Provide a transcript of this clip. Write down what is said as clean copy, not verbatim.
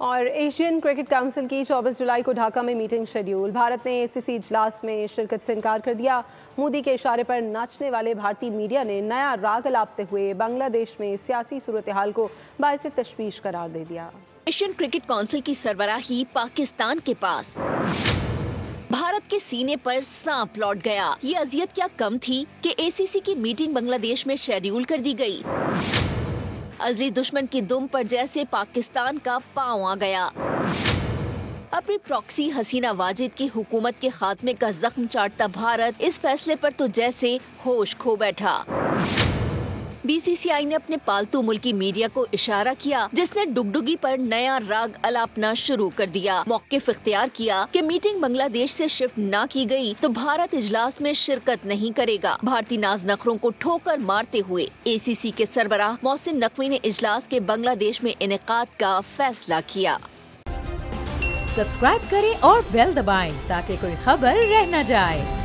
और Asian cricket council की 24 जुलाई को ढाका में मीटिंग शेड्यूल। भारत ने एसीसी इजलास में शिरकत से इनकार कर दिया। मोदी के इशारे पर नाचने वाले भारतीय मीडिया ने नया राग अलापते हुए बांग्लादेश में सियासी सूरत हाल को बाइस तशवीश करार दे दिया। एशियन क्रिकेट काउंसिल की सरबराही पाकिस्तान के पास। भारत के सीने पर सांप लौट गया। ये अजियत क्या कम थी कि एसीसी की मीटिंग बांग्लादेश में शेड्यूल कर दी गई। अजली दुश्मन की दुम पर जैसे पाकिस्तान का पांव आ गया। अपनी प्रॉक्सी हसीना वाजिद की हुकूमत के खात्मे का जख्म चाटता भारत इस फैसले पर तो जैसे होश खो बैठा। बीसीसीआई ने अपने पालतू मुल्की मीडिया को इशारा किया, जिसने डुगडुगी पर नया राग अलापना शुरू कर दिया। मौक़िफ़ इख्तियार किया कि मीटिंग बांग्लादेश से शिफ्ट ना की गई तो भारत इजलास में शिरकत नहीं करेगा। भारतीय नाज नखरों को ठोकर मारते हुए एसीसी के सरबराह मोहसिन नकवी ने इजलास के बांग्लादेश में इनेकाद का फैसला किया। सब्सक्राइब करें और बेल दबाएं ताकि कोई खबर रह न जाए।